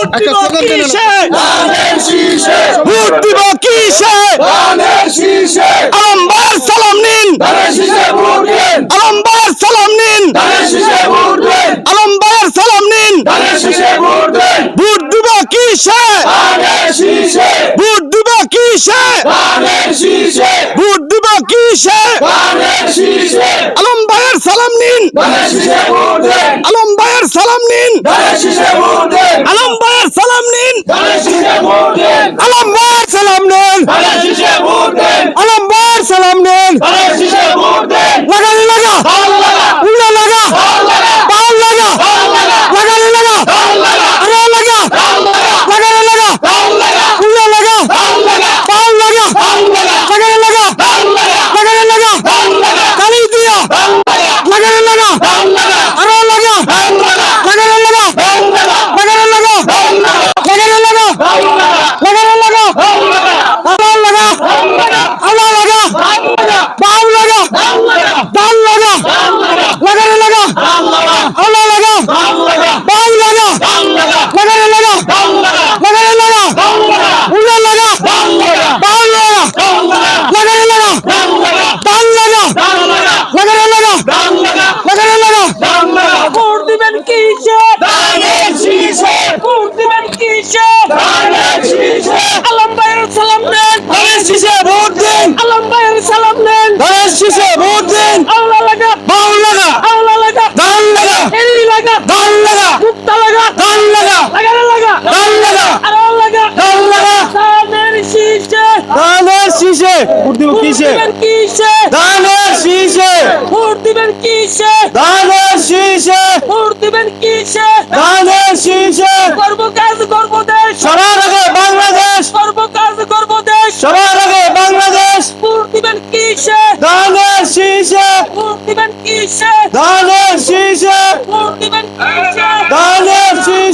vote দিব কিসে ধানের শীষে ভোট দিব কিসে ধানের শীষে আলম ভাইয়ের সালাম নিন ধানের শীষে ভোট দেন আলম ভাইয়ের সালাম নিন ধানের শীষে ভোট দেন আলম ভাইয়ের সালাম নিন ধানের শীষে ভোট দেন ভোট দিব কিসে ধানের শীষে ভোট দিব কিসে ধানের শীষে ভোট দিব কিসে ধানের শীষে আলম ভাইয়ের সালাম নিন ধানের শীষে ভোট দেন আলম ভাইয়ের সালাম নিন ধানের শীষে ভোট দেন আলম ভাইয়ের সালাম নিন ধানের শীষে ভোট দেন আলম ভাইয়ের সালাম নিন ধানের শীষে ভোট দেন আলম ভাইয়ের সালাম নিন ধানের শীষে ভোট দেন লাগালি লাগা ভাল লাগা উল্লা লাগা ভাল লাগা পাল লাগা ভাল লাগা লাগালি লাগা ভাল লাগা আরে লাগা ভাল লাগা লাগালি লাগা ভাল লাগা উল্লা লাগা ভাল লাগা পাল লাগা ভাল লাগা লাগালি লাগা ভাল লাগা লাগালি লাগা ভাল লাগা কালি দিয়া ভাল লাগা লাগালি লাগা ভাল লাগা আরে লাগা ভাল লাগা লাগালি লাগা ভাল লাগা লাগালি লাগা ভাল লাগা লাগালি লাগা ভাল লাগা লাগালি লাগা ভাল লাগা আরে লাগা ভাল লাগা আল্লাহ লাগা ভাল লাগা পাল লাগা ভাল লাগা ডাল লাগা ভাল লাগা লাগালি লাগা ভাল লাগা আল্লাহ লাগা ভাল লাগা পাল লাগা ভাল লাগা লাগালি লাগা ভাল লাগা লাগালি লাগা ভাল লাগা উল্লা লাগা ভাল লাগা পাল লাগা ভাল লাগা লাগালি লাগা ভাল লাগা ডাল লাগা ভাল লাগা লাগালি লাগা ভাল লাগা লাগালি লাগা ভাল লাগা ভোট দিবেন কিসে ধানের শীষে ভোট দিবেন কিসে ধানের শীষে আলম ভাইয়ের সালাম নেন ধানের শীষে ভোট দেন আলম ভাইয়ের সালাম নেন ধানের শীষে ভোট দেন আল্লাহ লাগা ভাল লাগা আল্লাহ লাগা ভাল লাগা এলি লাগা ভাল লাগা মুক্তা লাগা ভাল লাগা লাগালি লাগা ভাল লাগা আরে লাগা ভাল লাগা ধানের শীষে ধানের শীষে ভোট দিব ভোট কিসে দিবেন কিসে ধানের শীষে ভোট দিবেন কিসে ধানের শীষে ভোট দিবেন কিসে ধানের শীষে করব কাজ করব দেশ সবার আগে বাংলাদেশ করব কাজ করব দেশ সবার আগে বাংলাদেশ ভোট দিবেন কিসে ধানের শীষে ভোট দিবেন কিসে ধানের শীষে ভোট দিবেন কিসে ধানের শীষে